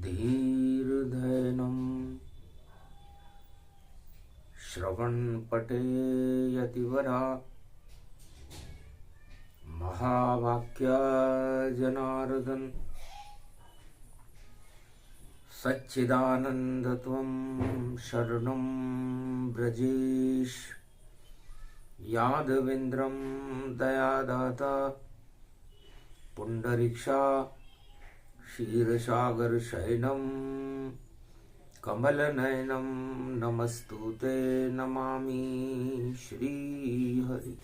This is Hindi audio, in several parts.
धीर्धैनम् श्रवणपटे यतिवरा महावाक्या जनार्दन सच्चिदानन्दत्वं शरणं ब्रजेश यादवेन्द्रं दयादाता पुंडरीक्षा क्षीरसागरशयनं कमलनयनं नमस्तुते नमामि श्रीहरि।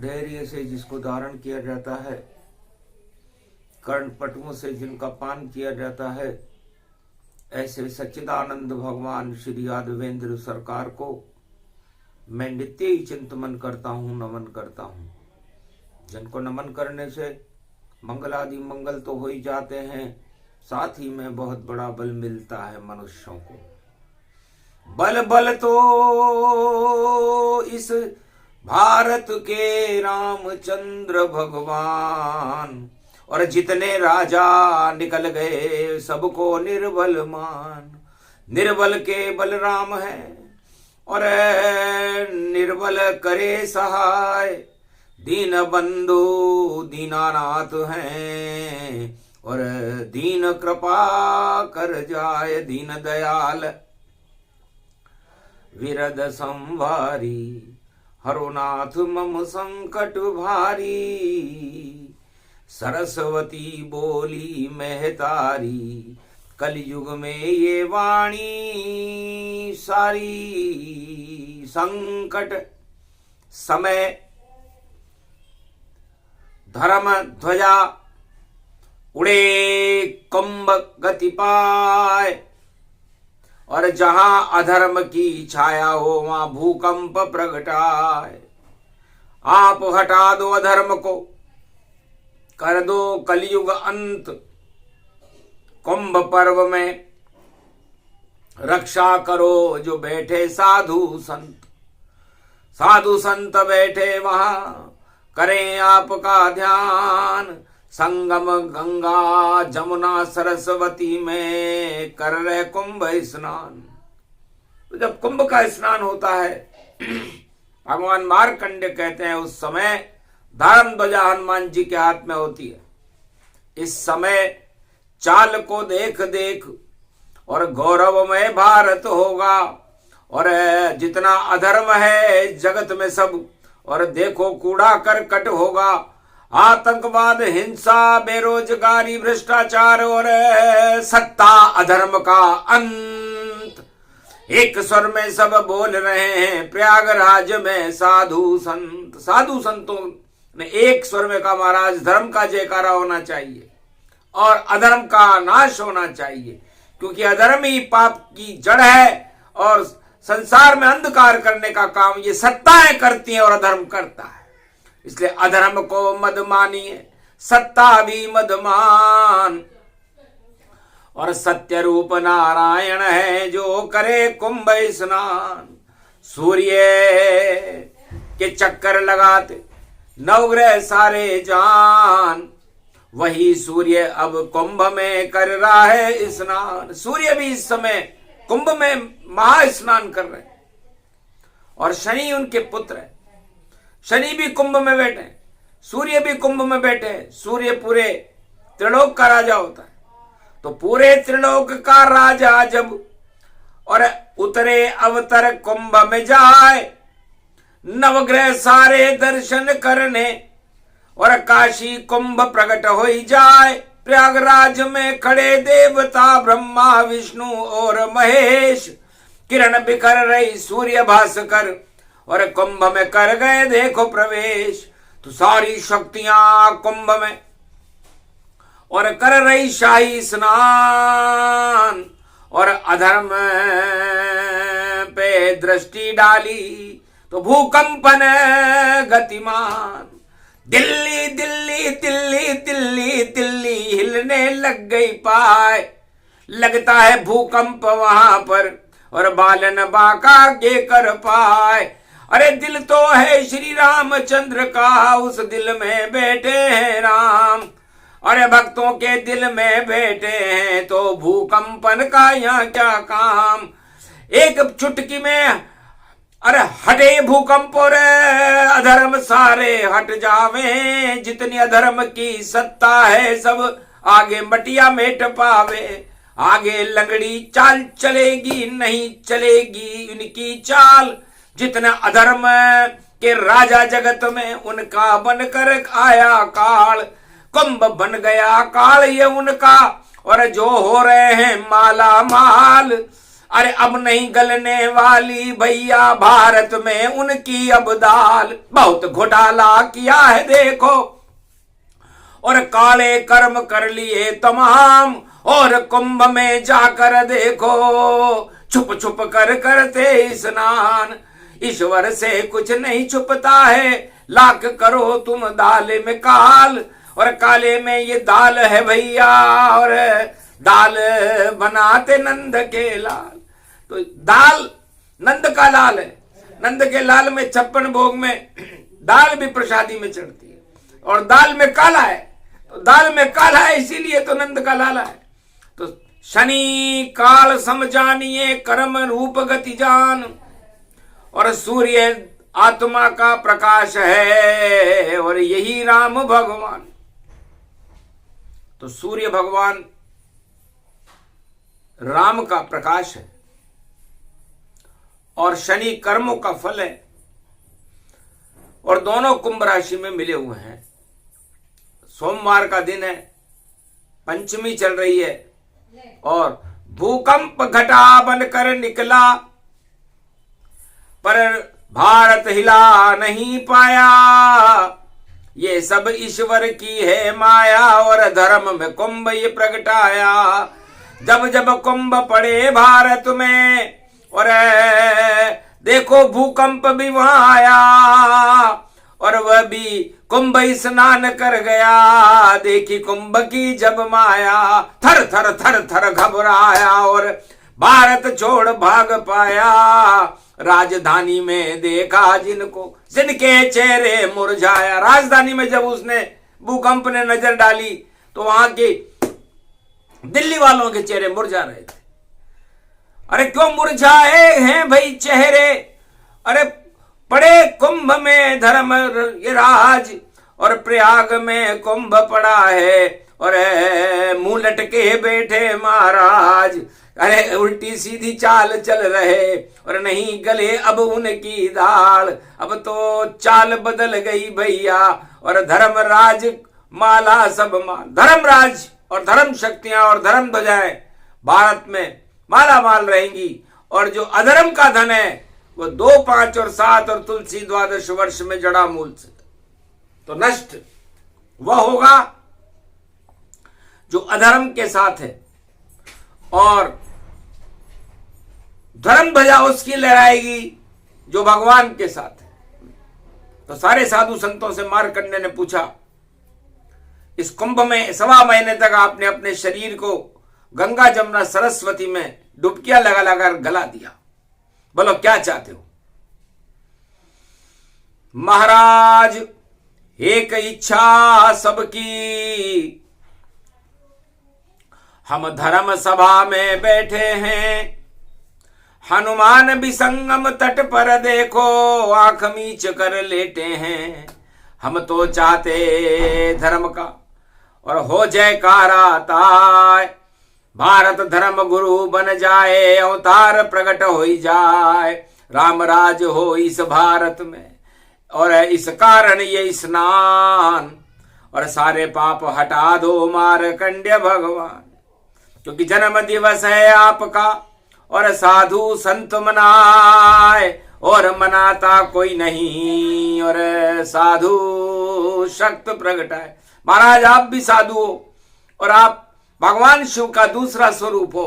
धैर्य से जिसको धारण किया जाता है, कर्णपटुओं से जिनका पान किया जाता है, ऐसे सच्चिदानंद भगवान श्री यादवेंद्र सरकार को मैं नित्य ही चिंतन करता हूँ, नमन करता हूँ। जिनको नमन करने से मंगल आदि मंगल तो हो ही जाते हैं, साथ ही में बहुत बड़ा बल मिलता है मनुष्यों को। बल बल तो इस भारत के रामचंद्र भगवान, और जितने राजा निकल गए सबको निर्बल मान। निर्बल के बलराम है और निर्बल करे सहाय, दीन बंधु दीनानाथ हैं और दीन कृपा कर जाए। दीन दयाल विरद संवारी, हरुनाथ मम संकट भारी। सरस्वती बोली महतारी, कलयुग में ये वाणी सारी। संकट समय धर्म ध्वजा उड़े कुंभ गति पाए, और जहां अधर्म की छाया हो वहां भूकंप प्रगटाए। आप हटा दो अधर्म को, कर दो कलयुग अंत। कुंभ पर्व में रक्षा करो जो बैठे साधु संत। साधु संत बैठे वहां करें आपका ध्यान। संगम गंगा जमुना सरस्वती में कर रहे कुंभ स्नान। तो जब कुंभ का स्नान होता है, भगवान मार्कंडेय कहते हैं उस समय धर्म ध्वजा हनुमान जी के हाथ में होती है। इस समय चाल को देख देख और गौरवमय भारत होगा, और जितना अधर्म है जगत में सब, और देखो कूड़ा करकट होगा। आतंकवाद, हिंसा, बेरोजगारी, भ्रष्टाचार और सत्ता अधर्म का अंत। एक स्वर में सब बोल रहे हैं प्रयागराज में साधु संत। साधु संतों ने एक स्वर में कहा महाराज धर्म का जयकारा होना चाहिए और अधर्म का नाश होना चाहिए, क्योंकि अधर्म ही पाप की जड़ है और संसार में अंधकार करने का काम ये सत्ताएं करती हैं और अधर्म करता है। इसलिए अधर्म को मद मानिए, सत्ता भी मदमान। और सत्य रूप नारायण है जो करे कुंभ स्नान। सूर्य के चक्कर लगाते नवग्रह सारे जान, वही सूर्य अब कुंभ में कर रहा है स्नान। सूर्य भी इस समय कुंभ में महा स्नान कर रहे हैं, और शनि उनके पुत्र है। शनि भी कुंभ में बैठे, सूर्य भी कुंभ में बैठे। सूर्य पूरे त्रिलोक का राजा होता है, तो पूरे त्रिलोक का राजा जब और उतरे अवतर कुंभ में जाए, नवग्रह सारे दर्शन करने और काशी कुंभ प्रकट हो ही जाए। प्रयागराज में खड़े देवता ब्रह्मा विष्णु और महेश, किरण बिखर रही सूर्य भास्कर, और कुंभ में कर गए देखो प्रवेश। तो सारी शक्तियां कुंभ में और कर रही शाही स्नान, और अधर्म पे दृष्टि डाली तो भूकंपन गतिमान। दिल्ली दिल्ली दिल्ली दिल्ली दिल्ली हिलने लग गई पाए, लगता है भूकंप वहां पर और बालन बाका के कर पाए। अरे दिल तो है श्री रामचंद्र का, उस दिल में बैठे हैं राम। अरे भक्तों के दिल में बैठे हैं तो भूकंपन का यहाँ क्या काम। एक चुटकी में अरे हटे भूकंप और अधर्म सारे हट जावे। जितनी अधर्म की सत्ता है सब आगे मटिया में टपावे। आगे लंगड़ी चाल चलेगी नहीं चलेगी उनकी चाल। जितना अधर्म के राजा जगत में उनका बनकर आया काल। कुंभ बन गया काल ये उनका और जो हो रहे हैं माला माल। अरे अब नहीं गलने वाली भैया भारत में उनकी अब दाल। बहुत घोटाला किया है देखो और काले कर्म कर लिए तमाम। और कुंभ में जाकर देखो छुप छुप कर करते स्नान। ईश्वर से कुछ नहीं छुपता है लाख करो तुम दाल में काल। और काले में ये दाल है भैया और दाल बनाते नंद के लाल। तो दाल नंद का लाल है। नंद के लाल में 56 भोग में दाल भी प्रसादी में चढ़ती है और दाल में काला है। तो दाल में काला है इसीलिए तो नंद का लाला है। तो शनि काल समझानिए कर्म रूप गति जान। और सूर्य आत्मा का प्रकाश है और यही राम भगवान। तो सूर्य भगवान राम का प्रकाश है और शनि कर्मों का फल है। और दोनों कुंभ राशि में मिले हुए हैं। सोमवार का दिन है, पंचमी चल रही है और भूकंप घटा बनकर निकला पर भारत हिला नहीं पाया। ये सब ईश्वर की है माया और धर्म में कुंभ ये प्रगटाया। जब जब कुंभ पड़े भारत में और देखो भूकंप भी वहां आया और वह भी कुंभ स्नान कर गया। देखी कुंभ की जब माया थर थर थर थर घबराया और भारत छोड़ भाग पाया। राजधानी में देखा जिनको जिनके चेहरे मुरझाया। राजधानी में जब उसने भूकंप ने नजर डाली तो वहां के दिल्ली वालों के चेहरे मुरझा रहे थे। अरे क्यों मुरझाए हैं भाई चेहरे। अरे पड़े कुंभ में धर्म राज और प्रयाग में कुंभ पड़ा है और मुंह लटके बैठे महाराज। अरे उल्टी सीधी चाल चल रहे और नहीं गले अब उनकी दाल। अब तो चाल बदल गई भैया और धर्मराज माला सब माल। धर्मराज और धर्म शक्तियां और धर्म ध्वजाएं भारत में माला माल रहेंगी। और जो अधर्म का धन है वो 2, 5 और 7 और तुलसी 12 वर्ष में जड़ा मूल से तो नष्ट वह होगा जो अधर्म के साथ है और धर्म ध्वजा उसकी लहराएगी जो भगवान के साथ है। तो सारे साधु संतों से मार्कंडेय ने पूछा इस कुंभ में 1.25 महीने तक आपने अपने शरीर को गंगा जमुना सरस्वती में डुबकियां लगा लगा गला दिया। बोलो क्या चाहते हो। महाराज एक इच्छा सबकी। हम धर्म सभा में बैठे हैं। हनुमान भी संगम तट पर देखो आंख मीच कर लेटे हैं। हम तो चाहते धर्म का और हो जयकारा ताय। भारत धर्म गुरु बन जाए अवतार प्रकट हो जाए। राम राज हो इस भारत में और इस कारण ये स्नान और सारे पाप हटा दो मार्कंडेय भगवान। क्योंकि जन्म दिवस है आपका और साधु संत मनाए और मनाता कोई नहीं और साधु शक्त प्रगटाए। महाराज आप भी साधु हो और आप भगवान शिव का दूसरा स्वरूप हो।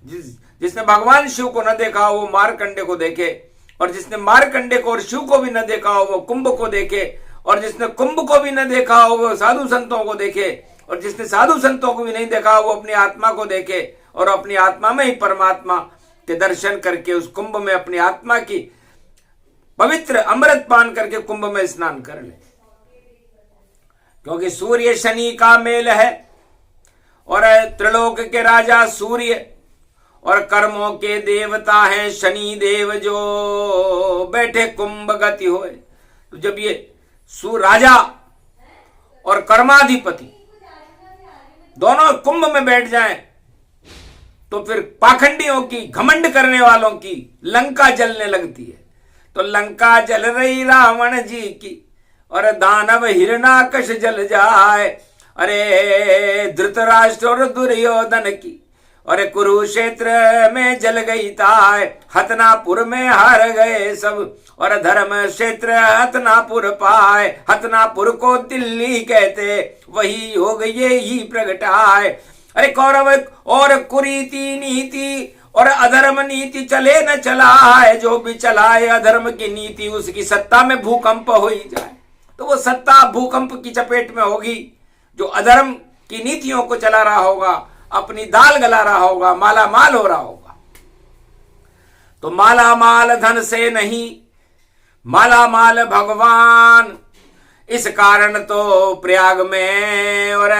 जिसने भगवान शिव को न देखा हो वो मार्कंडेय को देखे और जिसने मार्कंडेय को और शिव को भी न देखा हो वो कुंभ को देखे और जिसने कुंभ को भी न देखा हो वो साधु संतों को देखे और जिसने साधु संतों को भी नहीं देखा हो वो अपनी आत्मा को देखे और अपनी आत्मा में ही परमात्मा के दर्शन करके उस कुंभ में अपनी आत्मा की पवित्र अमृत पान करके कुंभ में स्नान कर ले। क्योंकि सूर्य शनि का मेल है और त्रिलोक के राजा सूर्य और कर्मों के देवता हैं शनि देव जो बैठे कुंभ गति होए। तो जब ये राजा और कर्माधिपति दोनों कुंभ में बैठ जाएं तो फिर पाखंडियों की, घमंड करने वालों की लंका जलने लगती है। तो लंका जल रही रावण जी की और दानव हिरणाकश जल जाए। अरे धृतराष्ट्र और दुर्योधन की और कुरुक्षेत्र में जल गई ताय। हतनापुर में हार गए सब और धर्म क्षेत्र हतनापुर पाए। हतनापुर को दिल्ली कहते, वही हो गई ही प्रगटाए। अरे कौरव और कुरीति नीति और अधर्म नीति चले न चलाए। जो भी चलाए अधर्म की नीति उसकी सत्ता में भूकंप हो ही जाए। तो वो सत्ता भूकंप की चपेट में होगी। जो अधर्म की नीतियों को चला रहा होगा, अपनी दाल गला रहा होगा, माला माल हो रहा होगा। तो माला माल धन से नहीं, माला माल भगवान। इस कारण तो प्रयाग में और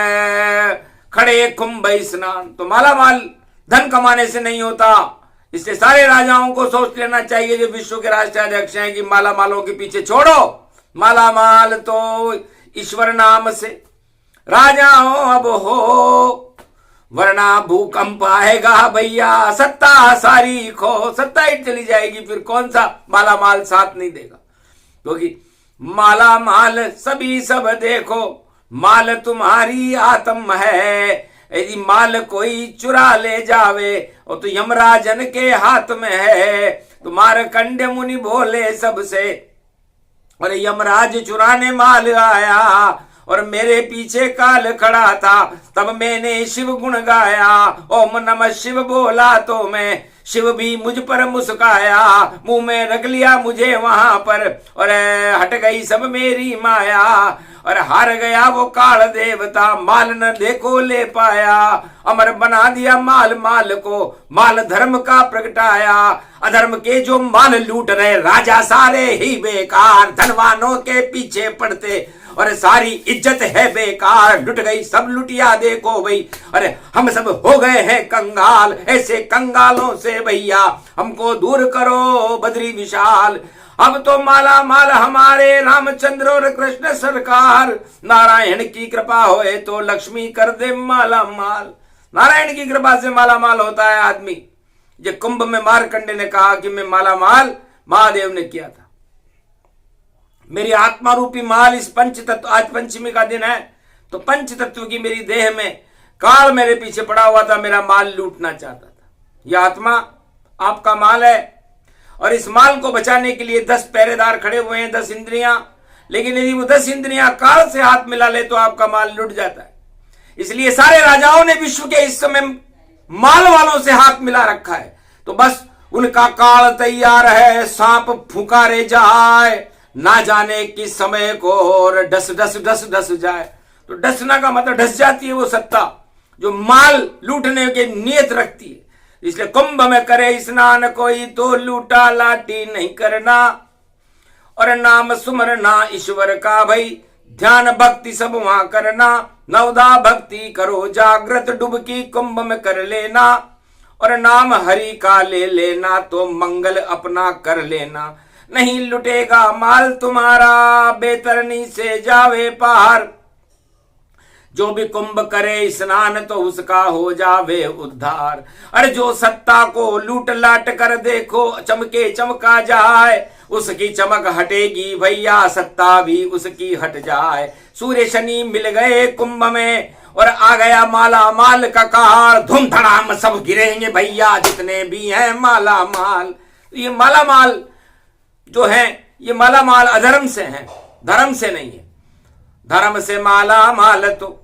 खड़े कुंभ स्नान। तो माला माल धन कमाने से नहीं होता। इसलिए सारे राजाओं को सोच लेना चाहिए जो विश्व के राष्ट्राध्यक्ष हैं कि माला मालों के पीछे छोड़ो। माला माल तो ईश्वर नाम से राजाओं अब हो, वरना भूकंप आएगा भैया, सत्ता सारी खो। सत्ता ही चली जाएगी, फिर कौन सा माला माल साथ नहीं देगा। क्योंकि माला माल सभी सब देखो, माल तुम्हारी आत्म है। यदि माल कोई चुरा ले जावे और तो यमराजन के हाथ में है। तो मारकंडे मुनि बोले सबसे और यमराज चुराने माल आया और मेरे पीछे काल खड़ा था। तब मैंने शिव गुण गाया, ओम नमः शिव बोला तो मैं शिव भी मुझ पर मुस्काया। मुंह में रख लिया मुझे वहां पर और हट गई सब मेरी माया। और हार गया वो काल देवता, माल न देखो ले पाया। अमर बना दिया माल माल को, माल धर्म का प्रगटाया। अधर्म के जो माल लूट रहे राजा सारे ही बेकार, धनवानों के पीछे पड़ते और सारी इज्जत है बेकार। लुट गई सब लुटिया देखो भाई, अरे हम सब हो गए हैं कंगाल। ऐसे कंगालों से भैया हमको दूर करो बद्री विशाल। अब तो माला माल हमारे रामचंद्र और कृष्ण सरकार। नारायण की कृपा होए तो लक्ष्मी कर दे माला माल। नारायण की कृपा से माला माल होता है आदमी। ये कुंभ में मारकंडे ने कहा कि मैं माला माल महादेव ने किया था। मेरी आत्मा रूपी माल इस पंच तत्व, आज पंचमी का दिन है तो पंच तत्व की मेरी देह में काल मेरे पीछे पड़ा हुआ था, मेरा माल लूटना चाहता था। यह आत्मा आपका माल है और इस माल को बचाने के लिए 10 पहरेदार खड़े हुए हैं, 10 इंद्रियां। लेकिन यदि वो 10 इंद्रियां काल से हाथ मिला ले तो आपका माल लुट जाता है। इसलिए सारे राजाओं ने विश्व के इस समय माल वालों से हाथ मिला रखा है। तो बस उनका काल तैयार है, सांप फुकारे जाए ना जाने किस समय को और डस डस डस डस जाए। तो डसना का मतलब डस जाती है वो सत्ता जो माल लूटने के नियत रखती है। इसलिए कुंभ में करे स्नान कोई तो लूटा लाटी नहीं करना और नाम सुमरना ईश्वर का भाई। ध्यान भक्ति सब वहां करना, नवदा भक्ति करो जागृत, डुबकी कुंभ में कर लेना और नाम हरि का ले लेना तो मंगल अपना कर लेना। नहीं लुटेगा माल तुम्हारा, बेतरनी से जावे पार। जो भी कुंभ करे स्नान तो उसका हो जावे उद्धार। अरे जो सत्ता को लूट लाट कर देखो चमके चमका जाए, उसकी चमक हटेगी भैया, सत्ता भी उसकी हट जाए। सूर्य शनि मिल गए कुंभ में और आ गया माला माल का कार। धूम धड़ाम सब गिरेंगे भैया जितने भी हैं माला माल। ये माला माल जो है ये माला माल अधर्म से है, धर्म से नहीं है। धर्म से माला माल तो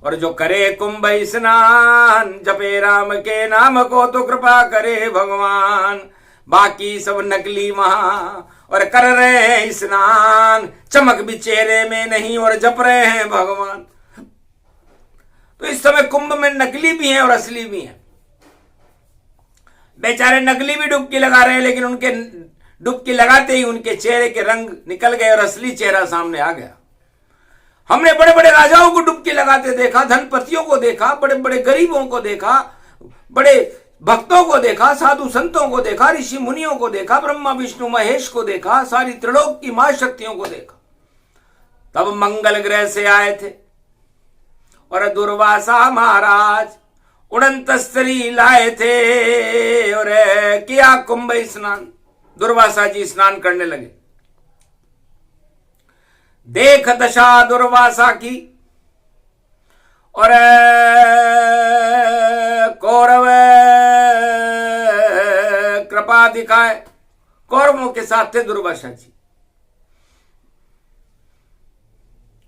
और जो करे कुंभ स्नान, जपे राम के नाम को तो कृपा करे भगवान। बाकी सब नकली वहां और कर रहे हैं स्नान, चमक भी चेहरे में नहीं और जप रहे हैं भगवान। तो इस समय कुंभ में नकली भी हैं और असली भी हैं। बेचारे नकली भी डुबकी लगा रहे हैं, लेकिन उनके डुबकी लगाते ही उनके चेहरे के रंग निकल गए और असली चेहरा सामने आ गया। हमने बड़े बड़े राजाओं को डुबकी लगाते देखा, धनपतियों को देखा, बड़े बड़े गरीबों को देखा, बड़े भक्तों को देखा, साधु संतों को देखा, ऋषि मुनियों को देखा, ब्रह्मा विष्णु महेश को देखा, सारी त्रिलोक की मां शक्तियों को देखा। तब मंगल ग्रह से आए थे और दुर्वासा महाराज उड़ंत स्त्री लाए थे और किया कुंभ स्नान। दुर्वासा जी स्नान करने लगे। देख दशा दुर्वासा की और कौरव कृपा दिखाए। कौरवों के साथ थे दुर्वासा जी।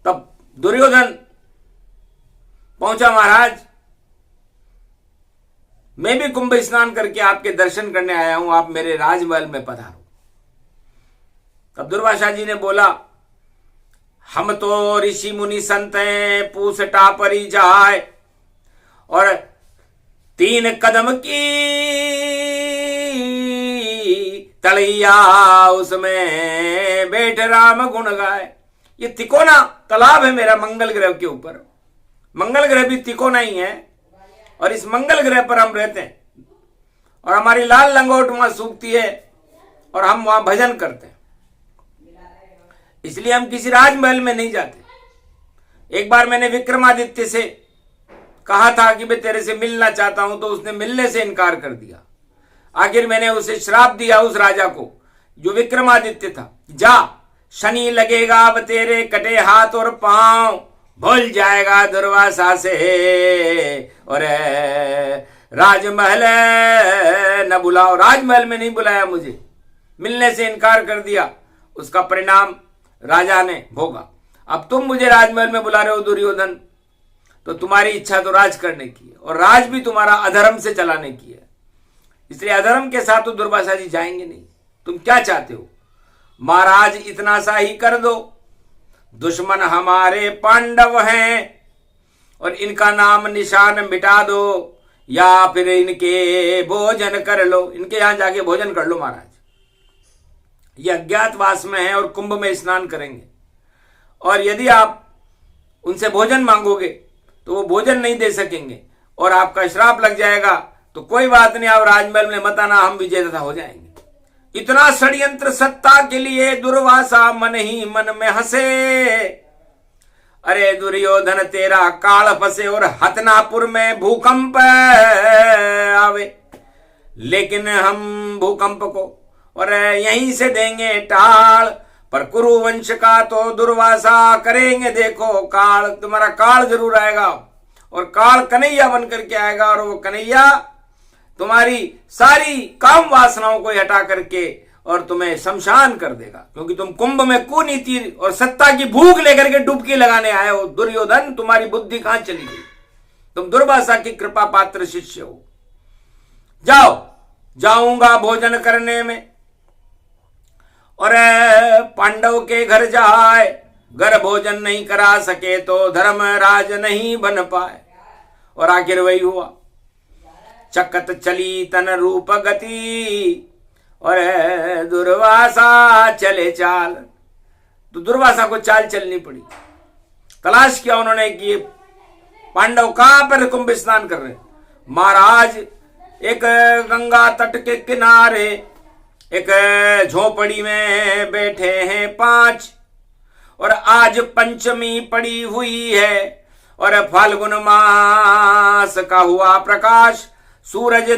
तब दुर्योधन पहुंचा, महाराज मैं भी कुंभ स्नान करके आपके दर्शन करने आया हूं, आप मेरे राजमहल में पधारो। तब दुर्वासा जी ने बोला, हम तो ऋषि मुनि संत हैं, पूछ टापरी जाए और 3 कदम की तलैया उसमें बैठ राम गुण गाए। ये तिकोना तालाब है मेरा मंगल ग्रह के ऊपर। मंगल ग्रह भी तिकोना ही है और इस मंगल ग्रह पर हम रहते हैं और हमारी लाल लंगोट वहां सूखती है और हम वहां भजन करते हैं। इसलिए हम किसी राजमहल में नहीं जाते। एक बार मैंने विक्रमादित्य से कहा था कि मैं तेरे से मिलना चाहता हूं, तो उसने मिलने से इनकार कर दिया। आखिर मैंने उसे श्राप दिया, उस राजा को जो विक्रमादित्य था, जा शनि लगेगा अब तेरे कटे हाथ और पांव, भूल जाएगा दुर्वासा से और राजमहल न बुलाओ। राजमहल में नहीं बुलाया मुझे, मिलने से इनकार कर दिया। उसका परिणाम राजा ने भोगा। अब तुम मुझे राजमहल में बुला रहे हो दुर्योधन, तो तुम्हारी इच्छा तो राज करने की है और राज भी तुम्हारा अधर्म से चलाने की है। इसलिए अधर्म के साथ तो दुर्वासा जी जाएंगे नहीं। तुम क्या चाहते हो? महाराज इतना सा ही कर दो, दुश्मन हमारे पांडव हैं और इनका नाम निशान मिटा दो, या फिर इनके भोजन कर लो, इनके यहां जाके भोजन कर लो। महाराज ये अज्ञातवास में है और कुंभ में स्नान करेंगे, और यदि आप उनसे भोजन मांगोगे तो वो भोजन नहीं दे सकेंगे और आपका श्राप लग जाएगा। तो कोई बात नहीं, आप राजमहल में मत आना, हम विजेता हो जाएंगे। इतना षड्यंत्र सत्ता के लिए दुर्वासा मन ही मन में हंसे। अरे दुर्योधन तेरा काल फंसे और हतनापुर में भूकंप आवे, लेकिन हम भूकंप को और यहीं से देंगे टाल, पर कुरुवंश का तो दुर्वासा करेंगे देखो काल। तुम्हारा काल जरूर आएगा और काल कन्हैया बन करके आएगा और वो कन्हैया तुम्हारी सारी काम वासनाओं को हटा करके और तुम्हें शमशान कर देगा, क्योंकि तुम कुंभ में कुनीति और सत्ता की भूख लेकर के डुबकी लगाने आए हो। दुर्योधन तुम्हारी बुद्धि कहां चली गई? तुम दुर्वासा की कृपा पात्र शिष्य हो। जाओ, जाऊंगा भोजन करने में और पांडव के घर जाए, घर भोजन नहीं करा सके तो धर्मराज नहीं बन पाए। और आखिर वही हुआ। चकत चली तन रूप गति और दुर्वासा चले चाल। तो दुर्वासा को चाल चलनी पड़ी। तलाश किया उन्होंने कि पांडव कहां पर कुंभ स्नान कर रहे। महाराज एक गंगा तट के किनारे एक झोपड़ी में बैठे हैं 5, और आज पंचमी पड़ी हुई है और फाल्गुन मास का हुआ प्रकाश। सूरज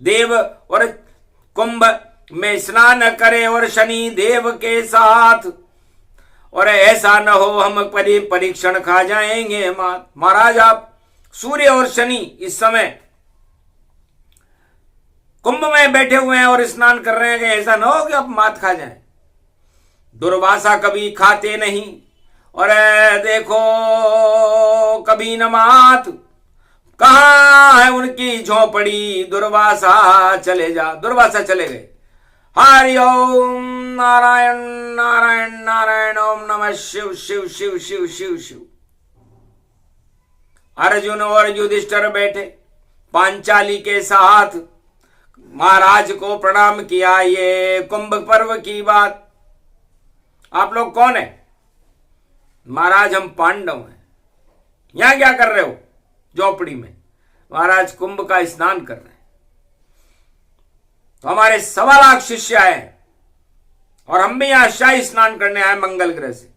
देव और कुंभ में स्नान करे और शनि देव के साथ, और ऐसा न हो हम परीक्षण खा जाएंगे। महाराज आप सूर्य और शनि इस समय कुंभ में बैठे हुए हैं और स्नान कर रहे हैं, ऐसा न हो कि आप मात खा जाएं। दुर्वासा कभी खाते नहीं और देखो कभी न मात। कहां है उनकी झोपड़ी? दुर्वासा चले जा। दुर्वासा चले गए। हरि ओम नारायण नारायण नारायण, ओम नमः शिव शिव शिव शिव शिव शिव। अर्जुन और युधिष्ठिर बैठे पांचाली के साथ, महाराज को प्रणाम किया। ये कुंभ पर्व की बात। आप लोग कौन है? महाराज हम पांडव हैं, यहां क्या कर रहे हो झोपड़ी में? महाराज कुंभ का स्नान कर रहे हैं। तो हमारे 1.25 लाख शिष्य आए और हम भी यहां शाही स्नान करने आए मंगल ग्रह से।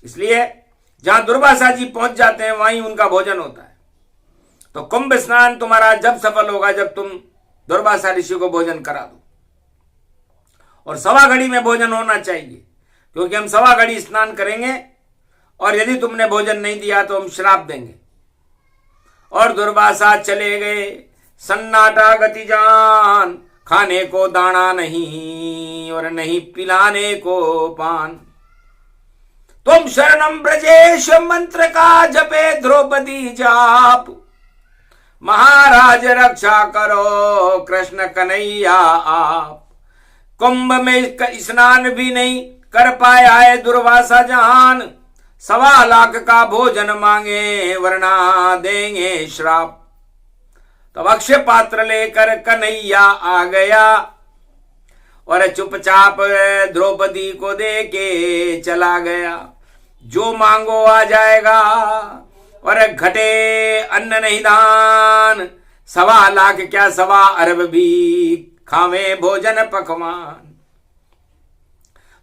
इसलिए जहां दुर्वासा जी पहुंच जाते हैं वहीं उनका भोजन होता है। तो कुंभ स्नान तुम्हारा जब सफल होगा जब तुम दुर्वासा ऋषि को भोजन करा दो। और 1.25 घड़ी में भोजन होना चाहिए, क्योंकि हम 1.25 घड़ी स्नान करेंगे और यदि तुमने भोजन नहीं दिया तो हम श्राप देंगे। और दुर्वासा चले गए, सन्नाटा गति जान, खाने को दाना नहीं और नहीं पिलाने को पान। तुम शरणम ब्रजेश मंत्र का जपे द्रौपदी जाप, महाराज रक्षा करो कृष्ण कन्हैया आप। कुंभ में स्नान भी नहीं कर पाया है दुर्वासा जान, 1.25 लाख का भोजन मांगे वरना देंगे श्राप। तब अक्षय पात्र लेकर कन्हैया आ गया और चुपचाप द्रौपदी को दे के चला गया। जो मांगो आ जाएगा और घटे अन्न नहीं दान, 1.25 लाख क्या 1.25 अरब भी खावे भोजन पकवान।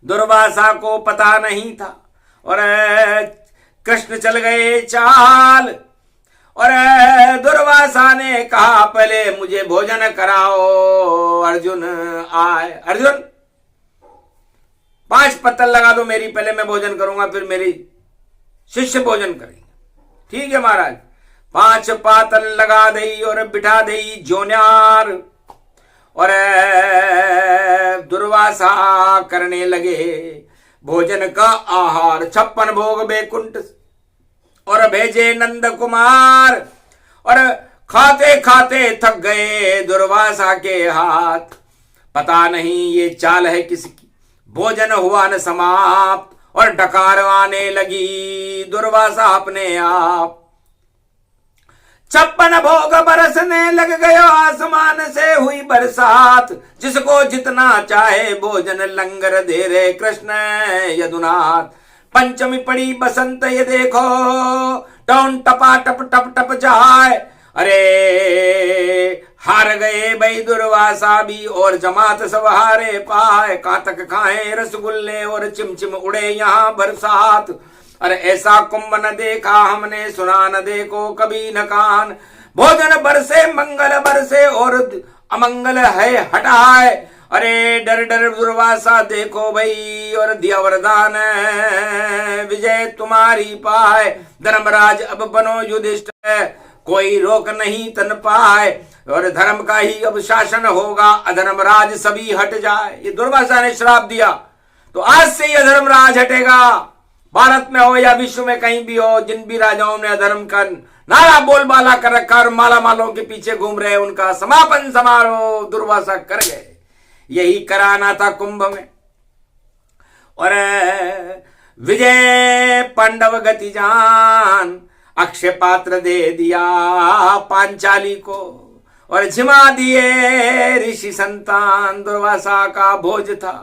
दुर्वासा को पता नहीं था और कृष्ण चल गए चाल। और दुर्वासा ने कहा पहले मुझे भोजन कराओ। अर्जुन आए, अर्जुन 5 पत्तल लगा दो मेरी, पहले मैं भोजन करूंगा फिर मेरी शिष्य भोजन करेंगे। ठीक है महाराज। 5 पातल लगा दई और बिठा दई जोन्यार और दुर्वासा करने लगे भोजन का आहार। 56 भोग बैकुंठ और भेजे नंद कुमार और खाते खाते थक गए दुर्वासा के हाथ। पता नहीं ये चाल है किसकी, भोजन हुआ न समाप्त और डकार आने लगी दुर्वासा अपने आप। 56 भोग बरसने लग गयो, आसमान से हुई बरसात। जिसको जितना चाहे भोजन लंगर दे रे कृष्ण यदुनाथ। पंचमी पड़ी बसंत ये देखो, टौन टपा टप टप टप जाए। अरे हार गए भाई दुर्वासा भी और जमात सब हारे पाए। कातक खाए रसगुल्ले और चिमचिम उड़े यहाँ बरसात। अरे ऐसा कुंभ न देखा हमने, सुना न देखो कभी न कान। भोजन बरसे मंगल बरसे और अमंगल है हटाए। अरे डर डर दुर्वासा देखो भाई और दिया वरदान, विजय तुम्हारी पाए। धर्मराज अब बनो युधिष्ठिर, कोई रोक नहीं तन पाए। और धर्म का ही अब शासन होगा, अधर्मराज सभी हट जाए। ये दुर्वासा ने श्राप दिया। तो आज से यह धर्मराज हटेगा। भारत में हो या विश्व में कहीं भी हो, जिन भी राजाओं ने अधर्म का नारा बोलबाला कर रखा और माला मालों के पीछे घूम रहे, उनका समापन समारोह दुर्वासा कर गए। यही कराना था कुंभ में। और विजय पांडव गति जान, अक्षय पात्र दे दिया पांचाली को और झिमा दिए ऋषि संतान। दुर्वासा का भोज था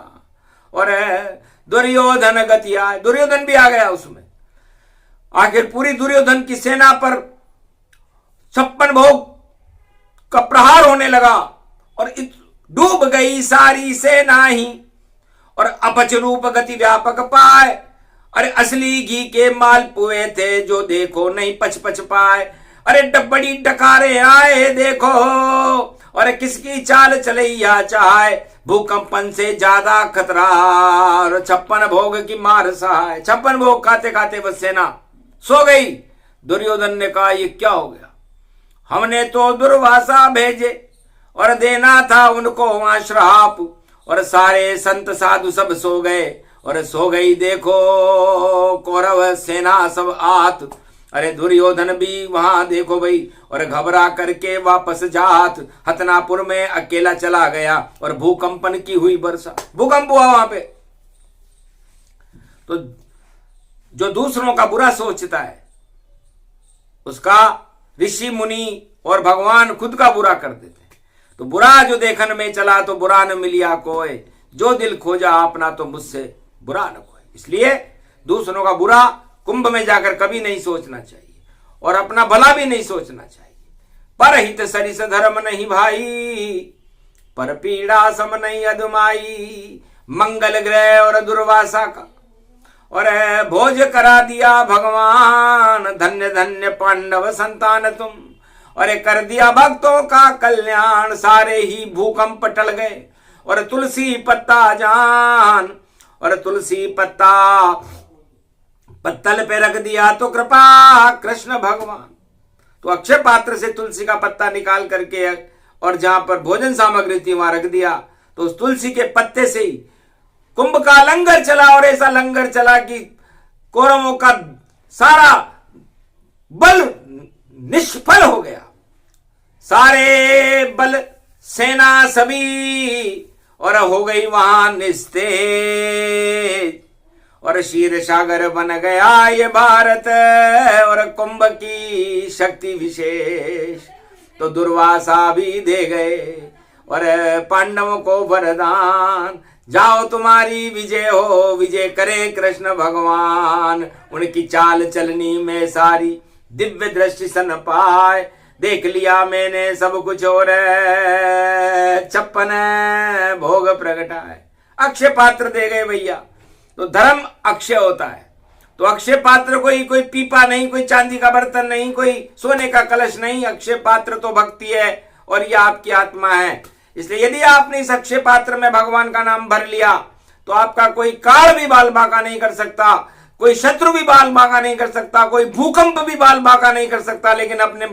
और दुर्योधन गति आए। दुर्योधन भी आ गया उसमें। आखिर पूरी दुर्योधन की सेना पर 56 भोग का प्रहार होने लगा और डूब गई सारी सेना ही और अपच रूप गति व्यापक पाए। अरे असली घी के मालपुए थे जो देखो नहीं पच पच पाए। अरे बड़ी डकारे आए देखो और किसकी चाल चलैया चाहे। भूकंपन से ज्यादा खतरा और 56 भोग की मार सहाय। 56 भोग खाते खाते बस सेना सो गई। दुर्योधन ने कहा ये क्या हो गया, हमने तो दुर्वासा भेजे और देना था उनको वहां श्राप। और सारे संत साधु सब सो गए और सो गई देखो कौरव सेना सब आत। अरे दुर्योधन भी वहां देखो भाई और घबरा करके वापस जात। हतनापुर में अकेला चला गया और भूकंपन की हुई वर्षा। भूकंप हुआ वहां पे। तो जो दूसरों का बुरा सोचता है उसका ऋषि मुनि और भगवान खुद का बुरा कर देते हैं। तो बुरा जो देखन में चला तो बुरा न मिलिया कोय, जो दिल खोजा अपना तो मुझसे बुरा न कोय। इसलिए दूसरों का बुरा कुंभ में जाकर कभी नहीं सोचना चाहिए और अपना भला भी नहीं सोचना चाहिए। परहित सरिस धर्म नहीं भाई, पर पीड़ा सम नहीं अदमाई। मंगल ग्रह और दुर्वासा का और भोज करा दिया भगवान, धन्य धन्य पांडव संतान तुम। और कर दिया भक्तों का कल्याण, सारे ही भूकंप टल गए और तुलसी पत्ता जान। और तुलसी पत्ता पत्तल पे रख दिया तो कृपा कृष्ण भगवान। तो अक्षय पात्र से तुलसी का पत्ता निकाल करके और जहां पर भोजन सामग्री थी वहां रख दिया, तो उस तुलसी के पत्ते से ही कुंभ का लंगर चला। और ऐसा लंगर चला कि कौरवों का सारा बल निष्फल हो गया, सारे बल सेना सभी और हो गई वहां निस्तेज। और क्षीर सागर बन गया ये भारत और कुंभ की शक्ति विशेष। तो दुर्वासा भी दे गए और पांडवों को वरदान, जाओ तुम्हारी विजय हो, विजय करे कृष्ण भगवान। उनकी चाल चलनी में सारी दिव्य दृष्टि सन पाए, देख लिया मैंने सब कुछ और 56 भोग प्रगटाए। अक्षय पात्र दे गए भैया। तो धर्म अक्षय होता है। तो अक्षय पात्र कोई पीपा नहीं, कोई चांदी का बर्तन नहीं, कोई सोने का कलश नहीं। अक्षय पात्र तो भक्ति है और यह आपकी आत्मा है। इसलिए यदि आपने इस अक्षय पात्र में भगवान का नाम भर लिया तो आपका कोई काल भी बाल बांका नहीं कर सकता, कोई शत्रु भी बाल बांका नहीं कर सकता, कोई भूकंप भी बाल बांका नहीं कर सकता। लेकिन अपने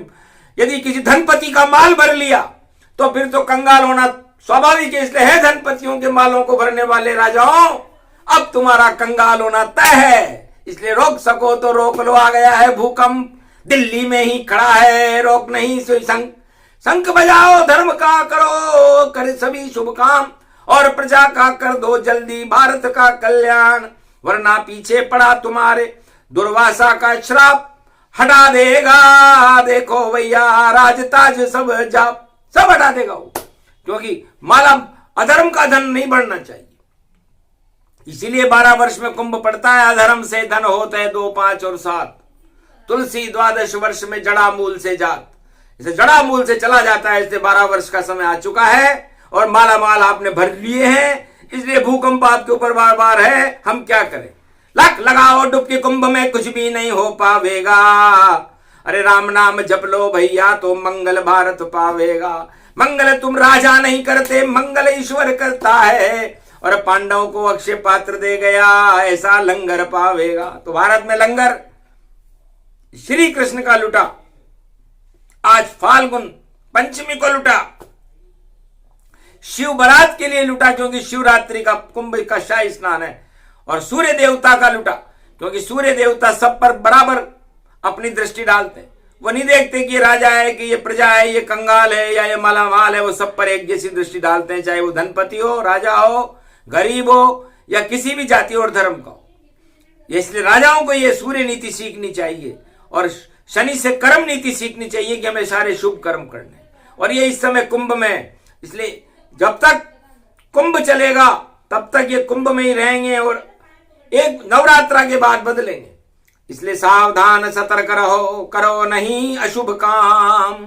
यदि किसी धनपति का माल भर लिया तो फिर तो कंगाल होना स्वाभाविक है। इसलिए है धनपतियों के मालों को भरने वाले राजाओं, अब तुम्हारा कंगाल होना तय है। इसलिए रोक सको तो रोक लो, आ गया है भूकंप, दिल्ली में ही खड़ा है, रोक नहीं सोई शंख बजाओ, धर्म का करो कर सभी शुभ काम और प्रजा का कर दो जल्दी भारत का कल्याण, वरना पीछे पड़ा तुम्हारे दुर्वासा का श्राप हटा देगा। देखो भैया राजताज सब हटा देगा वो, क्योंकि माला अधर्म का धन नहीं बढ़ना चाहिए। इसीलिए 12 वर्ष में कुंभ पड़ता है। अधर्म से धन होता है 2, 5 और 7। तुलसी 12 वर्ष में जड़ा मूल से जात, इसे जड़ा मूल से चला जाता है। इसलिए 12 वर्ष का समय आ चुका है और माला माल आपने भर लिए हैं। इसलिए भूकंप आपके ऊपर बार बार है, हम क्या करें। लक लगाओ डुबकी कुंभ में, कुछ भी नहीं हो पावेगा। अरे राम नाम जप लो भैया तो मंगल भारत पावेगा। मंगल तुम राजा नहीं करते, मंगल ईश्वर करता है। और पांडवों को अक्षय पात्र दे गया, ऐसा लंगर पावेगा। तो भारत में लंगर श्री कृष्ण का लुटा, आज फाल्गुन पंचमी को लुटा, शिव बारात के लिए लुटा क्योंकि शिवरात्रि का कुंभ का शाही स्नान है। और सूर्य देवता का लुटा क्योंकि सूर्य देवता सब पर बराबर अपनी दृष्टि डालते हैं। वो नहीं देखते कि ये राजा है कि ये प्रजा है, ये कंगाल है या ये मालामाल है। वो सब पर एक जैसी दृष्टि डालते हैं, चाहे वो धनपति हो, राजा हो, गरीब हो या किसी भी जाति और धर्म का हो। इसलिए राजाओं को ये सूर्य नीति सीखनी चाहिए और शनि से कर्म नीति सीखनी चाहिए कि हमें सारे शुभ कर्म करने। और ये इस समय कुंभ में, इसलिए जब तक कुंभ चलेगा तब तक ये कुंभ में ही रहेंगे और एक नवरात्रा के बाद बदलेंगे। इसलिए सावधान सतर्क रहो, करो नहीं अशुभ काम,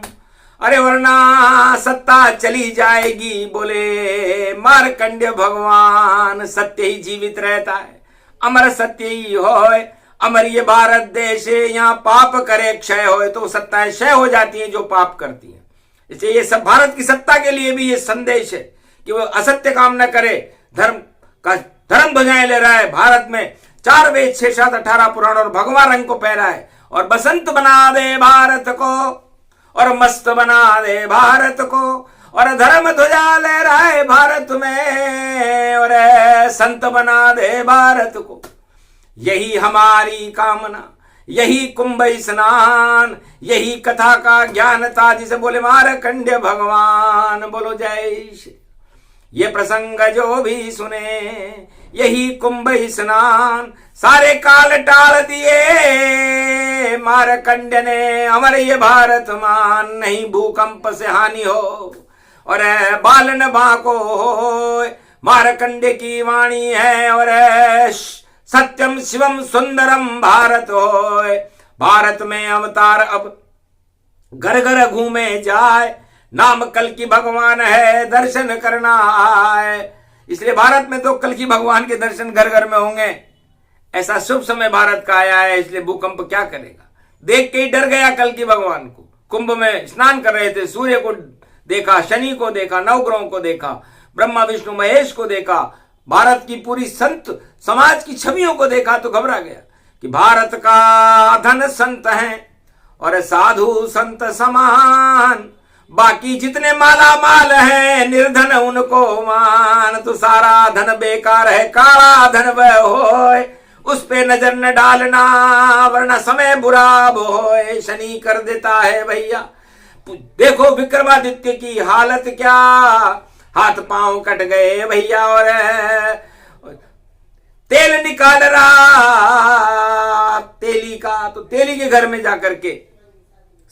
अरे वरना सत्ता चली जाएगी। बोले मार्कंडेय भगवान, सत्य ही जीवित रहता है, अमर सत्य ही होए। अमर ये भारत देश है, यहाँ पाप करे क्षय होए। तो सत्ताएं क्षय हो जाती हैं जो पाप करती हैं। इसलिए ये सब भारत की सत्ता के लिए भी ये संदेश है कि वो असत्य काम न करे, धर्म ध्वजाएं ले रहा है। भारत में 4 वेद 6, 7, 18 पुराण और भगवा रंग को पहना है और बसंत बना दे भारत को और मस्त बना दे भारत को। और धर्म ध्वजा ले रहा है भारत में और संत बना दे भारत को। यही हमारी कामना, यही कुंभ स्नान, यही कथा का ज्ञान था जिसे बोले मार्कंडेय भगवान। बोलो जय श्री। ये प्रसंग जो भी सुने, यही कुंभ स्नान, सारे काल टाल दिए मार्कंडेय ने। अमर ये भारत मान, नहीं भूकंप से हानि हो और बालन बाको हो। मार्कंडेय की वाणी है और सत्यम शिवम सुंदरम भारत होय। भारत में अवतार अब घर घर घूमे जाए, नाम कल की भगवान है दर्शन करना आए। इसलिए भारत में तो कल की भगवान के दर्शन घर घर में होंगे। ऐसा शुभ समय भारत का आया है, इसलिए भूकंप क्या करेगा। देख के ही डर गया कल की भगवान को। कुंभ में स्नान कर रहे थे, सूर्य को देखा, शनि को देखा, नवग्रहों को देखा, ब्रह्मा विष्णु महेश को देखा, भारत की पूरी संत समाज की छवियों को देखा तो घबरा गया कि भारत का धन संत है और साधु संत समान। बाकी जितने माला माल है निर्धन उनको मान। तो सारा धन बेकार है, काला धन वह होए, उस पे नजर न डालना वरना समय बुरा होए। शनि कर देता है भैया। देखो विक्रमादित्य की हालत क्या, हाथ पांव कट गए भैया और तेल निकाल रहा तेली का। तो तेली के घर में जाकर के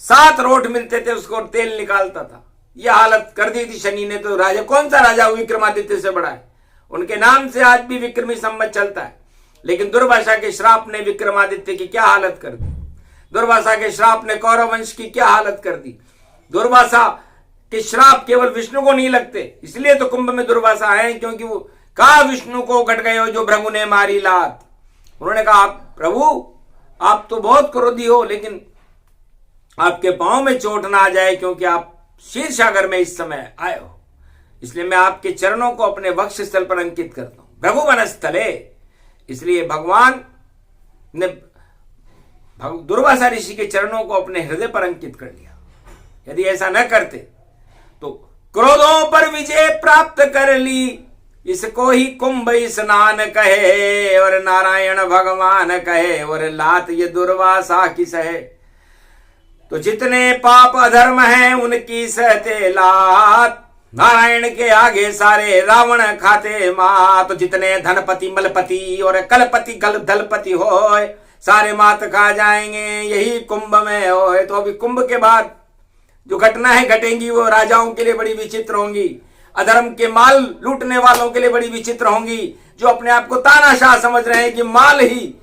7 रोट मिलते थे, उसको तेल निकालता था। यह हालत कर दी थी शनि ने। तो राजा कौन सा राजा विक्रमादित्य से बड़ा है? उनके नाम से आज भी विक्रमी संवत चलता है। लेकिन दुर्वासा के श्राप ने विक्रमादित्य की क्या हालत कर दी। दुर्वासा के श्राप ने कौरव वंश की क्या हालत कर दी। दुर्वासा के श्राप केवल विष्णु को नहीं लगते, इसलिए तो कुंभ में दुर्वासा है, क्योंकि वो कहा विष्णु को घट गए हो जो भृगु ने मारी लात। उन्होंने कहा प्रभु आप तो बहुत क्रोधी हो, लेकिन आपके पांव में चोट ना आ जाए, क्योंकि आप क्षीरसागर में इस समय आए हो। इसलिए मैं आपके चरणों को अपने वक्ष स्थल पर अंकित करता हूं, भृगुवन स्थले। इसलिए भगवान ने दुर्वासा ऋषि के चरणों को अपने हृदय पर अंकित कर लिया। यदि ऐसा न करते तो क्रोधों पर विजय प्राप्त कर ली, इसको ही कुंभ स्नान कहे और नारायण भगवान कहे और लात ये दुर्वासा की सहे। तो जितने पाप अधर्म हैं उनकी सहते लात, नारायण के आगे सारे रावण खाते मात। तो जितने धनपति मलपति और कलपति गल दलपति होए सारे मात खा जाएंगे, यही कुंभ में होए। तो अभी कुंभ के बाद जो घटना है घटेंगी वो राजाओं के लिए बड़ी विचित्र होंगी, अधर्म के माल लूटने वालों के लिए बड़ी विचित्र होंगी, जो अपने आप को तानाशाह समझ रहे हैं कि माल ही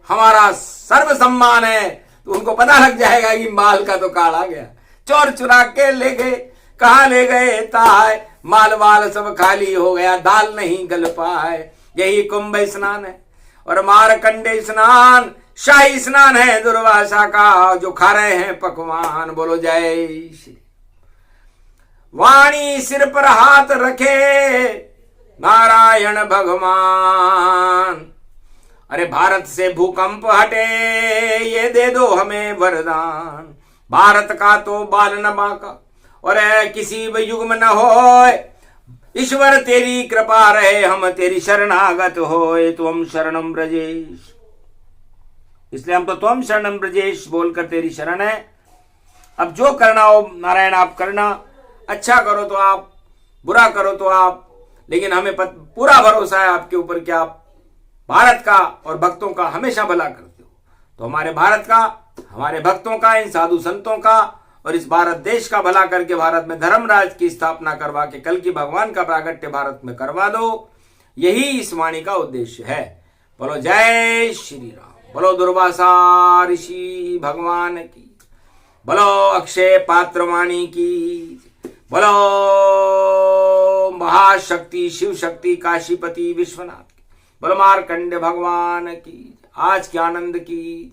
हमारा सर्व सम्मान है। तो उनको पता लग जाएगा कि माल का तो काल आ गया। चोर चुरा के ले गए, कहां ले गए ताय, माल वाल सब खाली हो गया, दाल नहीं गल पाए। यही कुंभ स्नान है और मारकंडे स्नान शाही स्नान है दुर्वासा का, जो खा रहे हैं पकवान। बोलो जय श्री। वाणी सिर पर हाथ रखे नारायण भगवान, अरे भारत से भूकंप हटे ये दे दो हमें वरदान। भारत का तो बाल न बांका और किसी भी युग में न होए, ईश्वर तेरी कृपा रहे हम तेरी शरणागत होए। तुम शरणम ब्रजेश, इसलिए हम तो तुम शरणम ब्रजेश बोलकर तेरी शरण है। अब जो करना हो नारायण आप करना, अच्छा करो तो आप, बुरा करो तो आप, लेकिन हमें पूरा भरोसा है आपके ऊपर कि आप भारत का और भक्तों का हमेशा भला करते हो। तो हमारे भारत का, हमारे भक्तों का, इन साधु संतों का और इस भारत देश का भला करके भारत में धर्मराज की स्थापना करवा के कल की भगवान का प्रागट्य भारत में करवा दो, यही इस वाणी का उद्देश्य है। बोलो जय श्री राम, बोलो दुर्वासा ऋषि भगवान की, बोलो अक्षय पात्र वाणी की, बोलो महाशक्ति शिव शक्ति काशीपति विश्वनाथ की, बोलो मार्कंड भगवान की, आज के आनंद की।